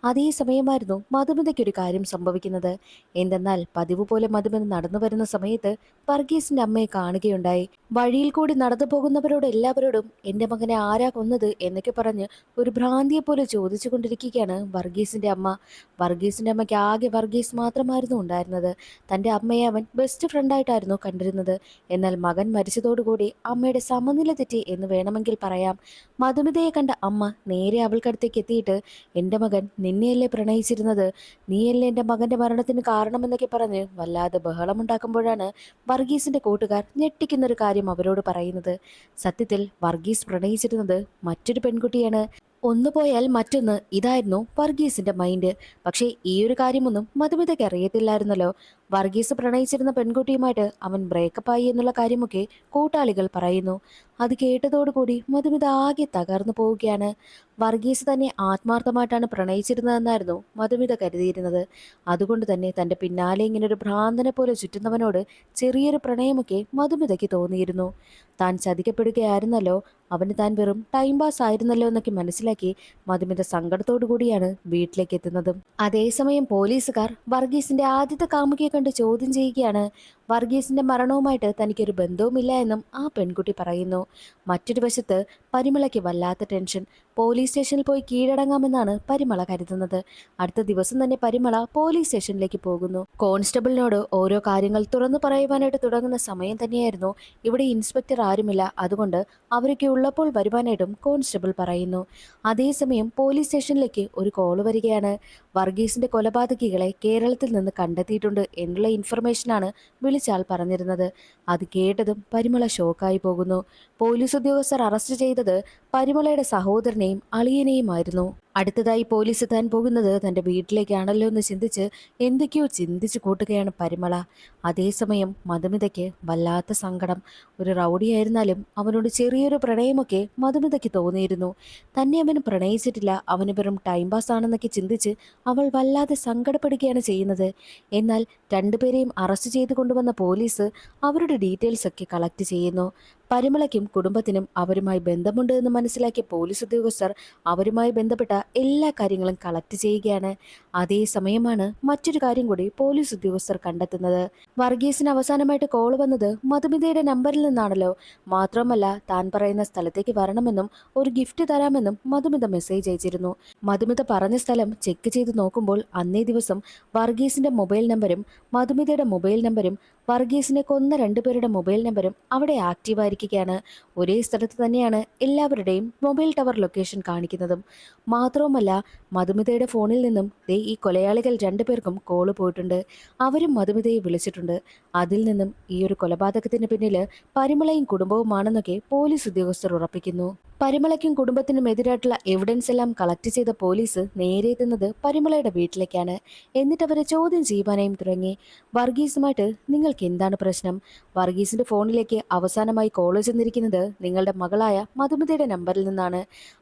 അതേ സമയമായിരുന്നു മധുമിതയ്ക്കൊരു കാര്യം സംഭവിക്കുന്നത്. എന്തെന്നാൽ പതിവ് പോലെ മധുമിത നടന്നു വരുന്ന സമയത്ത് വർഗീസിന്റെ അമ്മയെ കാണുകയുണ്ടായി. വഴിയിൽ കൂടി നടന്നു പോകുന്നവരോട് എല്ലാവരോടും എന്റെ മകനെ ആരാ കൊന്നത് എന്നൊക്കെ പറഞ്ഞ് ഒരു ഭ്രാന്തിയെ പോലെ ചോദിച്ചു കൊണ്ടിരിക്കുകയാണ് വർഗീസിന്റെ അമ്മ. വർഗീസിന്റെ അമ്മയ്ക്ക് ആകെ വർഗീസ് മാത്രമായിരുന്നു ഉണ്ടായിരുന്നത്. തന്റെ അമ്മയെ അവൻ ബെസ്റ്റ് ഫ്രണ്ടായിട്ടായിരുന്നു കണ്ടിരുന്നത്. എന്നാൽ മകൻ മരിച്ചതോടുകൂടി അമ്മയുടെ സമനില തെറ്റി എന്ന് വേണമെങ്കിൽ പറയാം. മധുമിതയെ കണ്ട അമ്മ നേരെ അവൾക്കടുത്തേക്ക് എത്തിയിട്ട്, എന്റെ മകൻ നിന്നെയല്ലേ പ്രണയിച്ചിരുന്നത്, നീയല്ലേ എന്റെ മകന്റെ മരണത്തിന് കാരണമെന്നൊക്കെ പറഞ്ഞ് വല്ലാതെ ബഹളമുണ്ടാക്കുമ്പോഴാണ് വർഗീസിന്റെ കൂട്ടുകാർ ഞെട്ടിക്കുന്നൊരു കാര്യം അവരോട് പറയുന്നത്. സത്യത്തിൽ വർഗീസ് പ്രണയിച്ചിരുന്നത് മറ്റൊരു പെൺകുട്ടിയാണ്. ഒന്ന് പോയാൽ മറ്റൊന്ന്, ഇതായിരുന്നു വർഗീസിന്റെ മൈൻഡ്. പക്ഷേ ഈ ഒരു കാര്യമൊന്നും മധുമിതയ്ക്ക് അറിയത്തില്ലായിരുന്നല്ലോ. വർഗീസ് പ്രണയിച്ചിരുന്ന പെൺകുട്ടിയുമായിട്ട് അവൻ ബ്രേക്കപ്പ് ആയി എന്നുള്ള കാര്യമൊക്കെ കൂട്ടാളികൾ പറയുന്നു. അത് കേട്ടതോടുകൂടി മധുമിത ആകെ തകർന്നു പോവുകയാണ്. വർഗീസ് തന്നെ ആത്മാർത്ഥമായിട്ടാണ് പ്രണയിച്ചിരുന്നതെന്നായിരുന്നു മധുമിത കരുതിയിരുന്നത്. അതുകൊണ്ട് തന്നെ തന്റെ പിന്നാലെ ഇങ്ങനെ ഒരു ഭ്രാന്തനെ പോലെ ചുറ്റുന്നവനോട് ചെറിയൊരു പ്രണയമൊക്കെ മധുമിതയ്ക്ക് തോന്നിയിരുന്നു. താൻ ചതിക്കപ്പെടുകയായിരുന്നല്ലോ, അവന് താൻ വെറും ടൈം പാസ് ആയിരുന്നല്ലോ എന്നൊക്കെ മനസ്സിലാക്കി മധുമിത സങ്കടത്തോടു കൂടിയാണ് വീട്ടിലേക്ക് എത്തുന്നതും. അതേസമയം പോലീസുകാർ വർഗീസിന്റെ ആദ്യത്തെ കാമുകിയെ കണ്ട് ചോദ്യം ചെയ്യുകയാണ്. വർഗീസിന്റെ മരണവുമായിട്ട് തനിക്കൊരു ബന്ധവുമില്ല എന്നും ആ പെൺകുട്ടി പറയുന്നു. മറ്റൊരു വശത്ത് പരിമളയ്ക്ക് വല്ലാത്ത ടെൻഷൻ. പോലീസ് സ്റ്റേഷനിൽ പോയി കീഴടങ്ങാമെന്നാണ് പരിമള കരുതുന്നത്. അടുത്ത ദിവസം തന്നെ പരിമള പോലീസ് സ്റ്റേഷനിലേക്ക് പോകുന്നു. കോൺസ്റ്റബിളിനോട് ഓരോ കാര്യങ്ങൾ തുറന്നു പറയുവാനായിട്ട് തുടങ്ങുന്ന സമയം തന്നെയായിരുന്നു. ഇവിടെ ഇൻസ്പെക്ടർ ആരുമില്ല, അതുകൊണ്ട് അവരൊക്കെ ഉള്ളപ്പോൾ വരുവാനായിട്ടും കോൺസ്റ്റബിൾ പറയുന്നു. അതേസമയം പോലീസ് സ്റ്റേഷനിലേക്ക് ഒരു കോള് വരികയാണ്. വർഗീസിന്റെ കൊലപാതകികളെ കേരളത്തിൽ നിന്ന് കണ്ടെത്തിയിട്ടുണ്ട് എന്നുള്ള ഇൻഫർമേഷനാണ് വിളിച്ചാൽ പറഞ്ഞിരുന്നത്. അത് കേട്ടതും പരിമള ഷോക്കായി പോകുന്നു. പോലീസ് ഉദ്യോഗസ്ഥർ അറസ്റ്റ് ചെയ്തത് പരിമളയുടെ സഹോദരനെയും അളിയനെയുമായിരുന്നു. അടുത്തതായി പോലീസ് എത്താൻ പോകുന്നത് തന്റെ വീട്ടിലേക്കാണല്ലോ എന്ന് ചിന്തിച്ച് എന്തൊക്കെയോ ചിന്തിച്ചു കൂട്ടുകയാണ് പരിമള. അതേസമയം മധുമിതയ്ക്ക് വല്ലാത്ത സങ്കടം. ഒരു റൗഡിയായിരുന്നാലും അവനോട് ചെറിയൊരു പ്രണയമൊക്കെ മധുമിതയ്ക്ക് തോന്നിയിരുന്നു. തന്നെ അവന് പ്രണയിച്ചിട്ടില്ല, അവന് വെറും ടൈം പാസ് ആണെന്നൊക്കെ ചിന്തിച്ച് അവൾ വല്ലാതെ സങ്കടപ്പെടുകയാണ് ചെയ്യുന്നത്. എന്നാൽ രണ്ടുപേരെയും അറസ്റ്റ് ചെയ്ത് കൊണ്ടുവന്ന പോലീസ് അവരുടെ ഡീറ്റെയിൽസ് ഒക്കെ കളക്ട് ചെയ്യുന്നു. പരിമളയ്ക്കും കുടുംബത്തിനും അവരുമായി ബന്ധമുണ്ട് എന്ന് മനസ്സിലാക്കിയ പോലീസ് ഉദ്യോഗസ്ഥർ അവരുമായി ബന്ധപ്പെട്ട എല്ലാ കാര്യങ്ങളും കളക്ട് ചെയ്യുകയാണ്. അതേസമയമാണ് മറ്റൊരു കാര്യം കൂടി പോലീസ് ഉദ്യോഗസ്ഥർ കണ്ടെത്തുന്നത്. വർഗീസിന് അവസാനമായിട്ട് കോൾ വന്നത് മധുമിതയുടെ നമ്പറിൽ നിന്നാണല്ലോ. മാത്രമല്ല താൻ പറയുന്ന സ്ഥലത്തേക്ക് വരണമെന്നും ഒരു ഗിഫ്റ്റ് തരാമെന്നും മധുമിത മെസ്സേജ് അയച്ചിരുന്നു. മധുമിത പറഞ്ഞ സ്ഥലം ചെക്ക് ചെയ്ത് നോക്കുമ്പോൾ അന്നേ ദിവസം വർഗീസിന്റെ മൊബൈൽ നമ്പരും മധുമിതയുടെ മൊബൈൽ നമ്പരും വർഗീസിനെ കൊന്ന രണ്ടുപേരുടെ മൊബൈൽ നമ്പരും അവിടെ ആക്റ്റീവായിരിക്കുകയാണ്. ഒരേ സ്ഥലത്ത് തന്നെയാണ് എല്ലാവരുടെയും മൊബൈൽ ടവർ ലൊക്കേഷൻ കാണിക്കുന്നതും. മാത്രവുമല്ല മധുമിതയുടെ ഫോണിൽ നിന്നും ഈ കൊലയാളികൾ രണ്ടുപേർക്കും കോള് പോയിട്ടുണ്ട്. അവരും മധുമിതയെ വിളിച്ചിട്ടുണ്ട്. അതിൽ നിന്നും ഈ ഒരു കൊലപാതകത്തിന് പിന്നില് പരിമളയും കുടുംബവുമാണെന്നൊക്കെ പോലീസ് ഉദ്യോഗസ്ഥർ ഉറപ്പിക്കുന്നു. പരിമളയ്ക്കും കുടുംബത്തിനും എതിരായിട്ടുള്ള എവിഡൻസ് എല്ലാം കളക്ട് ചെയ്ത പോലീസ് നേരെ എത്തുന്നത് പരിമളയുടെ വീട്ടിലേക്കാണ്. എന്നിട്ട് അവരെ ചോദ്യം ചെയ്യുവാനായും തുടങ്ങി. വർഗീസുമായിട്ട് നിങ്ങൾക്ക് എന്താണ് പ്രശ്നം? വർഗീസിന്റെ ഫോണിലേക്ക് അവസാനമായി കോൾ ചെന്നിരിക്കുന്നത് നിങ്ങളുടെ മകളായ മധുമിതയുടെ നമ്പറിൽ നിന്നാണ്.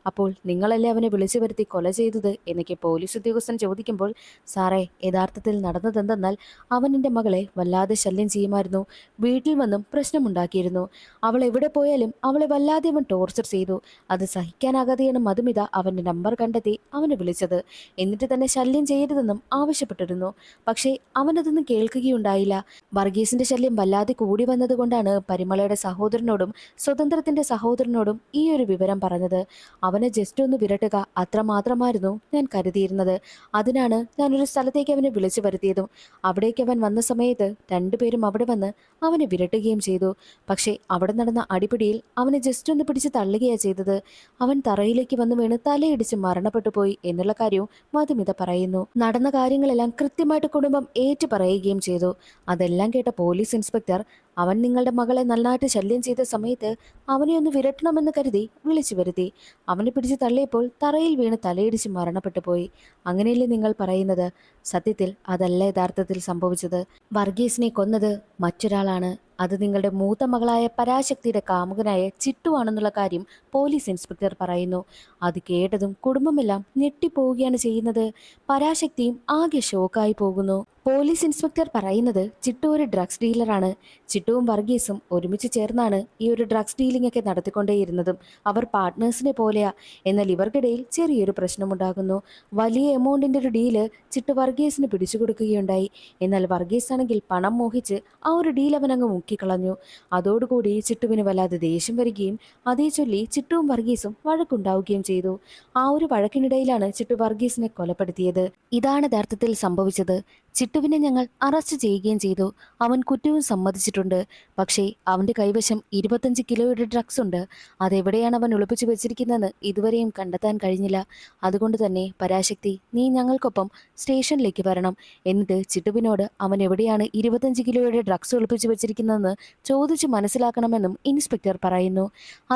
അപ്പോൾ നിങ്ങളല്ലേ അവനെ വിളിച്ചു വരുത്തി കൊല ചെയ്തത് എന്നൊക്കെ പോലീസ് ഉദ്യോഗസ്ഥൻ ചോദിക്കുമ്പോൾ, സാറേ, യഥാർത്ഥത്തിൽ നടന്നതെന്തെന്നാൽ അവൻ എൻ്റെ മകളെ വല്ലാതെ ശല്യം ചെയ്യുമായിരുന്നു. വീട്ടിൽ വന്നും പ്രശ്നമുണ്ടാക്കിയിരുന്നു. അവൾ എവിടെ പോയാലും അവളെ വല്ലാതെ അവൻ ടോർച്ചർ ചെയ്തു. അത് സഹിക്കാനാകാതെയാണ് മധുമിത അവന്റെ നമ്പർ കണ്ടെത്തി അവനെ വിളിച്ചത്. എന്നിട്ട് തന്നെ ശല്യം ചെയ്യരുതെന്നും ആവശ്യപ്പെട്ടിരുന്നു. പക്ഷേ അവനതൊന്നും കേൾക്കുകയുണ്ടായില്ല. വർഗീസിന്റെ ശല്യം വല്ലാതെ കൂടി വന്നതുകൊണ്ടാണ് പരിമളയുടെ സഹോദരനോടും സ്വതന്ത്രത്തിന്റെ സഹോദരനോടും ഈ ഒരു വിവരം പറഞ്ഞത്. അവനെ ജസ്റ്റ് ഒന്ന് വിരട്ടുക, അത്രമാത്രമായിരുന്നു ഞാൻ കരുതിയിരുന്നത്. അതിനാണ് ഞാനൊരു സ്ഥലത്തേക്ക് അവനെ വിളിച്ചു വരുത്തിയതും. അവിടേക്ക് അവൻ വന്ന സമയത്ത് രണ്ടുപേരും അവിടെ വന്ന് അവനെ വിരട്ടുകയും ചെയ്തു. പക്ഷേ അവിടെ നടന്ന അടിപിടിയിൽ അവനെ ജസ്റ്റ് ഒന്ന് പിടിച്ച് തള്ളുകയാണ് ചെയ്തത്. അവൻ തറയിലേക്ക് വന്ന് വീണ് തലയിടിച്ച് മരണപ്പെട്ടു പോയി എന്നുള്ള കാര്യവും മധുമിത പറയുന്നു. നടന്ന കാര്യങ്ങളെല്ലാം കൃത്യമായിട്ട് കുടുംബം ഏറ്റു പറയുകയും ചെയ്തു. അതെല്ലാം കേട്ട പോലീസ് ഇൻസ്പെക്ടർ അവൻ നിങ്ങളുടെ മകളെ നന്നായിട്ട് ശല്യം ചെയ്ത സമയത്ത് അവനെ ഒന്ന് വിരട്ടണമെന്ന് കരുതി വിളിച്ചു വരുത്തി. അവനെ പിടിച്ച് തള്ളിയപ്പോൾ തറയിൽ വീണ് തലയിടിച്ച് മരണപ്പെട്ടു പോയി. അങ്ങനെയല്ലേ നിങ്ങൾ പറയുന്നത്? സത്യത്തിൽ അതല്ല യഥാർത്ഥത്തിൽ സംഭവിച്ചത്. വർഗീസിനെ കൊന്നത് മറ്റൊരാളാണ്. അത് നിങ്ങളുടെ മൂത്ത മകളായ പരാശക്തിയുടെ കാമുകനായ ചിട്ടു ആണെന്നുള്ള കാര്യം പോലീസ് ഇൻസ്പെക്ടർ പറയുന്നു. അത് കേട്ടതും കുടുംബമെല്ലാം ഞെട്ടിപ്പോവുകയാണ് ചെയ്യുന്നത്. പരാശക്തിയും ആകെ ഷോക്കായി പോകുന്നു. പോലീസ് ഇൻസ്പെക്ടർ പറയുന്നത് ചിട്ടു ഒരു ഡ്രഗ്സ് ഡീലറാണ്. ചിട്ടുവും വർഗീസും ഒരുമിച്ച് ചേർന്നാണ് ഈ ഒരു ഡ്രഗ്സ് ഡീലിംഗ് ഒക്കെ നടത്തിക്കൊണ്ടേയിരുന്നതും. അവർ പാർട്ട്നേഴ്സിനെ പോലെയാ. എന്നാൽ ഇവർക്കിടയിൽ ചെറിയൊരു പ്രശ്നമുണ്ടാകുന്നു. വലിയ എമൗണ്ടിന്റെ ഒരു ഡീല് ചിട്ടു വർഗീസിന് പിടിച്ചു കൊടുക്കുകയുണ്ടായി. എന്നാൽ വർഗീസ് ആണെങ്കിൽ പണം മോഹിച്ച് ആ ഒരു ഡീൽ അവനങ്ങ് മുക്കിക്കളഞ്ഞു. അതോടുകൂടി ചിട്ടുവിന് വല്ലാതെ ദേഷ്യം വരികയും അതേ ചൊല്ലി ചിട്ടുവും വർഗീസും വഴക്കുണ്ടാവുകയും ചെയ്തു. ആ ഒരു വഴക്കിനിടയിലാണ് ചിട്ടു വർഗീസിനെ കൊലപ്പെടുത്തിയത്. ഇതാണ് യഥാർത്ഥത്തിൽ സംഭവിച്ചത്. ചിട്ടുവിനെ ഞങ്ങൾ അറസ്റ്റ് ചെയ്യുകയും ചെയ്തു. അവൻ കുറ്റവും സമ്മതിച്ചിട്ടുണ്ട്. പക്ഷേ അവന്റെ കൈവശം 25 കിലോയുടെ ഡ്രഗ്സ് ഉണ്ട്. അതെവിടെയാണ് അവൻ ഒളിപ്പിച്ചു വെച്ചിരിക്കുന്നതെന്ന് ഇതുവരെയും കണ്ടെത്താൻ കഴിഞ്ഞില്ല. അതുകൊണ്ട് തന്നെ പരാശക്തി, നീ ഞങ്ങൾക്കൊപ്പം സ്റ്റേഷനിലേക്ക് വരണം. എന്നിട്ട് ചിട്ടുവിനോട് അവൻ എവിടെയാണ് 25 കിലോയുടെ ഡ്രഗ്സ് ഒളിപ്പിച്ചു വെച്ചിരിക്കുന്നതെന്ന് ചോദിച്ചു മനസ്സിലാക്കണമെന്നും ഇൻസ്പെക്ടർ പറയുന്നു.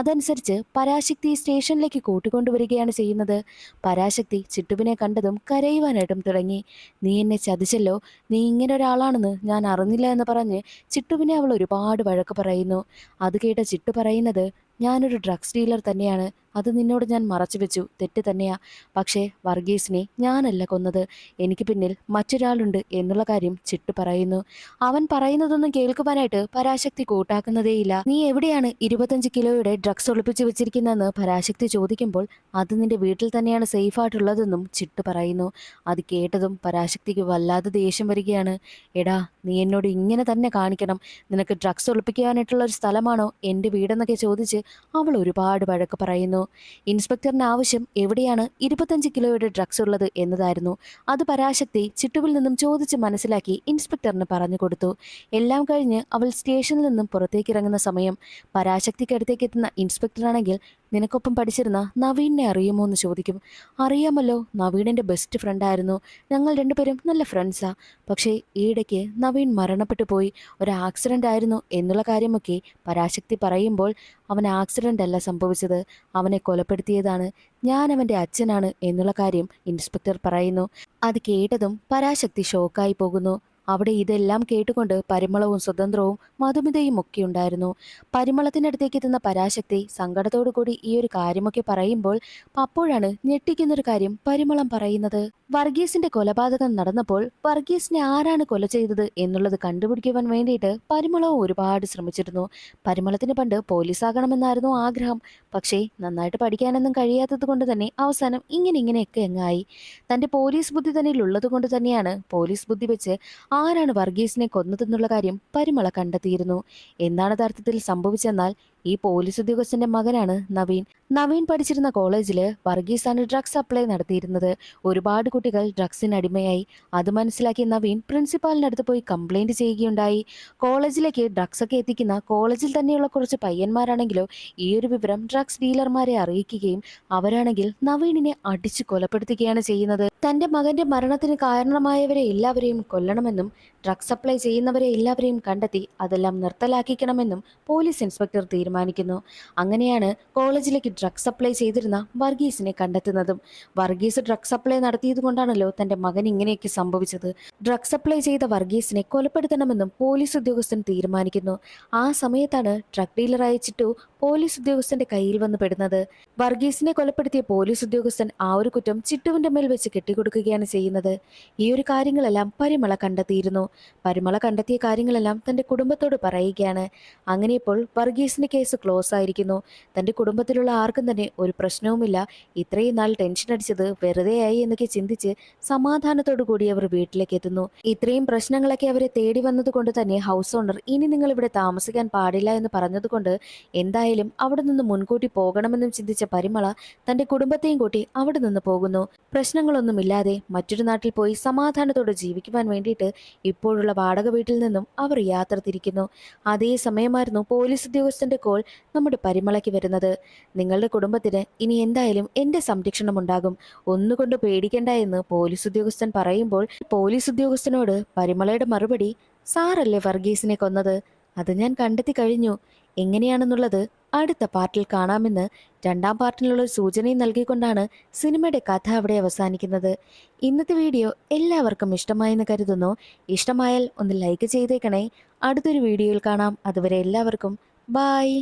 അതനുസരിച്ച് പരാശക്തി സ്റ്റേഷനിലേക്ക് കൂട്ടിക്കൊണ്ടുവരികയാണ് ചെയ്യുന്നത്. പരാശക്തി ചിട്ടുവിനെ കണ്ടതും കരയുവാനായിട്ടും തുടങ്ങി. നീ എന്നെ ചതിച്ചല്ലോ, നീ ഇങ്ങനെ ഒരാളാണെന്ന് ഞാൻ അറിഞ്ഞില്ല എന്ന് പറഞ്ഞ് ചിട്ടുവിനെ അവൾ ഒരുപാട് വഴക്ക് പറയുന്നു. അത് കേട്ട ചിട്ടു പറയുന്നത്, ഞാനൊരു ഡ്രഗ്സ് ഡീലർ തന്നെയാണ്. അത് നിന്നോട് ഞാൻ മറച്ചു വെച്ചു, തെറ്റ് തന്നെയാ. പക്ഷേ വർഗീസിനെ ഞാനല്ല കൊന്നത്, എനിക്ക് പിന്നിൽ മറ്റൊരാളുണ്ട് എന്നുള്ള കാര്യം ചിട്ടു പറയുന്നു. അവൻ പറയുന്നതൊന്നും കേൾക്കുവാനായിട്ട് പരാശക്തി കൂട്ടാക്കുന്നതേയില്ല. നീ എവിടെയാണ് 25 കിലോയുടെ ഡ്രഗ്സ് ഒളിപ്പിച്ചു വെച്ചിരിക്കുന്നതെന്ന് പരാശക്തി ചോദിക്കുമ്പോൾ അത് നിന്റെ വീട്ടിൽ തന്നെയാണ് സേഫായിട്ടുള്ളതെന്നും ചിട്ടു പറയുന്നു. അത് കേട്ടതും പരാശക്തിക്ക് വല്ലാതെ ദേഷ്യം വരികയാണ്. എടാ, നീ എന്നോട് ഇങ്ങനെ തന്നെ കാണിക്കണം. നിനക്ക് ഡ്രഗ്സ് ഒളിപ്പിക്കാനായിട്ടുള്ള ഒരു സ്ഥലമാണോ എൻ്റെ വീടെന്നൊക്കെ ചോദിച്ച് അവൾ ഒരുപാട് വഴക്ക് പറയുന്നു. ഇൻസ്പെക്ടറിന് ആവശ്യം എവിടെയാണ് 25 കിലോയുടെ ഡ്രഗ്സ് ഉള്ളത് എന്നതായിരുന്നു. അത് പരാശക്തി ചിട്ടുവിൽ നിന്നും ചോദിച്ച് മനസ്സിലാക്കി ഇൻസ്പെക്ടറിന് പറഞ്ഞു കൊടുത്തു. എല്ലാം കഴിഞ്ഞ് അവൾ സ്റ്റേഷനിൽ നിന്നും പുറത്തേക്ക് ഇറങ്ങുന്ന സമയം പരാശക്തിക്ക് അടുത്തേക്ക് എത്തുന്ന ഇൻസ്പെക്ടറാണെങ്കിൽ നിനക്കൊപ്പം പഠിച്ചിരുന്ന നവീനെ അറിയുമോ എന്ന് ചോദിക്കും. അറിയാമല്ലോ, നവീൻ എൻ്റെ ബെസ്റ്റ് ഫ്രണ്ടായിരുന്നു. ഞങ്ങൾ രണ്ടുപേരും നല്ല ഫ്രണ്ട്സാ. പക്ഷേ ഈയിടയ്ക്ക് നവീൻ മരണപ്പെട്ടു പോയി. ഒരു ആക്സിഡൻ്റ് ആയിരുന്നു എന്നുള്ള കാര്യമൊക്കെ പരാശക്തി പറയുമ്പോൾ അവൻ ആക്സിഡൻ്റ് അല്ല സംഭവിച്ചത്, അവനെ കൊലപ്പെടുത്തിയതാണ്. ഞാൻ അവൻ്റെ അച്ഛനാണ് എന്നുള്ള കാര്യം ഇൻസ്പെക്ടർ പറയുന്നു. അത് കേട്ടതും പരാശക്തി ഷോക്കായി പോകുന്നു. അവിടെ ഇതെല്ലാം കേട്ടുകൊണ്ട് പരിമളവും സ്വതന്ത്രവും മധുമിതയും ഒക്കെ ഉണ്ടായിരുന്നു. പരിമളത്തിനടുത്തേക്ക് എത്തുന്ന പരാശക്തി സങ്കടത്തോടു കൂടി ഈ ഒരു കാര്യമൊക്കെ പറയുമ്പോൾ അപ്പോഴാണ് ഞെട്ടിക്കുന്നൊരു കാര്യം പരിമളം പറയുന്നത്. വർഗീസിന്റെ കൊലപാതകം നടന്നപ്പോൾ വർഗീസിനെ ആരാണ് കൊല ചെയ്തത് എന്നുള്ളത് കണ്ടുപിടിക്കുവാൻ വേണ്ടിയിട്ട് പരിമളവും ഒരുപാട് ശ്രമിച്ചിരുന്നു. പരിമളത്തിന് പണ്ട് പോലീസാകണമെന്നായിരുന്നു ആഗ്രഹം. പക്ഷേ നന്നായിട്ട് പഠിക്കാനൊന്നും കഴിയാത്തത് കൊണ്ട് തന്നെ അവസാനം ഇങ്ങനെയൊക്കെ അങ്ങായി. തന്റെ പോലീസ് ബുദ്ധി തന്നിൽ ഉള്ളത് കൊണ്ട് തന്നെയാണ് പോലീസ് ബുദ്ധി വെച്ച് ആരാണ് വർഗീസിനെ കൊന്നതെന്നുള്ള കാര്യം പരിമള കണ്ടെത്തിയിരുന്നു. എന്താണ് യഥാർത്ഥത്തിൽ സംഭവിച്ചെന്നാൽ ഈ പോലീസ് ഉദ്യോഗസ്ഥന്റെ മകനാണ് നവീൻ. നവീൻ പഠിച്ചിരുന്ന കോളേജില് വർഗീസാണ് ഡ്രഗ്സ് സപ്ലൈ നടത്തിയിരുന്നത്. ഒരുപാട് കുട്ടികൾ ഡ്രഗ്സിന് അടിമയായി. അത് മനസ്സിലാക്കിയ നവീൻ പ്രിൻസിപ്പാലിനടുത്ത് പോയി കംപ്ലൈന്റ് ചെയ്യുകയുണ്ടായി. കോളേജിലേക്ക് ഡ്രഗ്സ് ഒക്കെ എത്തിക്കുന്ന കോളേജിൽ തന്നെയുള്ള കുറച്ച് പയ്യന്മാരാണെങ്കിലോ ഈ ഒരു വിവരം ഡ്രഗ്സ് ഡീലർമാരെ അറിയിക്കുകയും അവരാണെങ്കിൽ നവീനിനെ അടിച്ചു കൊലപ്പെടുത്തുകയാണ് ചെയ്യുന്നത്. തന്റെ മകന്റെ മരണത്തിന് കാരണമായവരെ എല്ലാവരെയും കൊല്ലണമെന്നും ഡ്രഗ്സ് സപ്ലൈ ചെയ്യുന്നവരെ എല്ലാവരെയും കണ്ടെത്തി അതെല്ലാം നിർത്തലാക്കിക്കണമെന്നും പോലീസ് ഇൻസ്പെക്ടർ തീരുമാനിക്കുന്നു. അങ്ങനെയാണ് കോളേജിലേക്ക് ഡ്രഗ്സ് സപ്ലൈ ചെയ്തിരുന്ന വർഗീസിനെ കണ്ടെത്തുന്നതും. വർഗീസ് ഡ്രഗ്സ് സപ്ലൈ നടത്തിയത് കൊണ്ടാണല്ലോ തന്റെ മകൻ ഇങ്ങനെയൊക്കെ സംഭവിച്ചത്. ഡ്രഗ്സ് സപ്ലൈ ചെയ്ത വർഗീസിനെ കൊലപ്പെടുത്തണമെന്നും പോലീസ് ഉദ്യോഗസ്ഥൻ തീരുമാനിക്കുന്നു. ആ സമയത്താണ് ഡ്രഗ് ഡീലറായ ചിട്ടു പോലീസ് ഉദ്യോഗസ്ഥന്റെ കയ്യിൽ വന്ന് പെടുന്നത്. വർഗീസിനെ കൊലപ്പെടുത്തിയ പോലീസ് ഉദ്യോഗസ്ഥൻ ആ ഒരു കുറ്റം ചിട്ടുവിന്റെ മേൽ വെച്ച് കെട്ടിക്കൊടുക്കുകയാണ് ചെയ്യുന്നത്. ഈ ഒരു കാര്യങ്ങളെല്ലാം പരിമള കണ്ടെത്തിയിരുന്നു. പരിമള കണ്ടെത്തിയ കാര്യങ്ങളെല്ലാം തന്റെ കുടുംബത്തോട് പറയുകയാണ്. അങ്ങനെ ഇപ്പോൾ വർഗീസിന്റെ കേസ് ക്ലോസ് ആയിരിക്കുന്നു. തന്റെ കുടുംബത്തിലുള്ള ആർക്കും തന്നെ ഒരു പ്രശ്നവുമില്ല. ഇത്രയും നാൾ ടെൻഷൻ അടിച്ചത് വെറുതെയായി എന്നൊക്കെ ചിന്തിച്ച് സമാധാനത്തോടു കൂടി അവർ വീട്ടിലേക്ക് എത്തുന്നു. ഇത്രയും പ്രശ്നങ്ങളൊക്കെ അവരെ തേടി വന്നതുകൊണ്ട് തന്നെ ഹൗസ് ഓണർ ഇനി നിങ്ങൾ ഇവിടെ താമസിക്കാൻ പാടില്ല എന്ന് പറഞ്ഞതുകൊണ്ട് എന്തായാലും അവിടെ നിന്ന് മുൻകൂട്ടി പോകണമെന്നും ചിന്തിച്ച പരിമള തന്റെ കുടുംബത്തെയും കൂട്ടി അവിടെ നിന്ന് പോകുന്നു. പ്രശ്നങ്ങളൊന്നുമില്ലാതെ മറ്റൊരു നാട്ടിൽ പോയി സമാധാനത്തോടെ ജീവിക്കുവാൻ വേണ്ടിയിട്ട് ഇപ്പോഴുള്ള വാടക വീട്ടിൽ നിന്നും അവർ യാത്ര തിരിക്കുന്നു. അതേ സമയമായിരുന്നു പോലീസ് ഉദ്യോഗസ്ഥന്റെ കോൾ നമ്മുടെ പരിമളയ്ക്ക് വരുന്നത്. നിങ്ങളുടെ കുടുംബത്തിന് ഇനി എന്തായാലും എന്റെ സംരക്ഷണം ഉണ്ടാകും, ഒന്നുകൊണ്ട് പേടിക്കണ്ട എന്ന് പോലീസ് ഉദ്യോഗസ്ഥൻ പറയുമ്പോൾ പോലീസ് ഉദ്യോഗസ്ഥനോട് പരിമളയുടെ മറുപടി, സാറല്ലേ വർഗീസിനെ കൊന്നത്, അത് ഞാൻ കണ്ടെത്തി കഴിഞ്ഞു. എങ്ങനെയാണെന്നുള്ളത് അടുത്ത പാർട്ടിൽ കാണാമെന്ന് രണ്ടാം പാർട്ടിലുള്ള ഒരു സൂചനയും നൽകിക്കൊണ്ടാണ് സിനിമയുടെ കഥ അവിടെ അവസാനിക്കുന്നത്. ഇന്നത്തെ വീഡിയോ എല്ലാവർക്കും ഇഷ്ടമായെന്ന് കരുതുന്നു. ഇഷ്ടമായാൽ ഒന്ന് ലൈക്ക് ചെയ്തേക്കണേ. അടുത്തൊരു വീഡിയോയിൽ കാണാം. അതുവരെ എല്ലാവർക്കും ബായ്.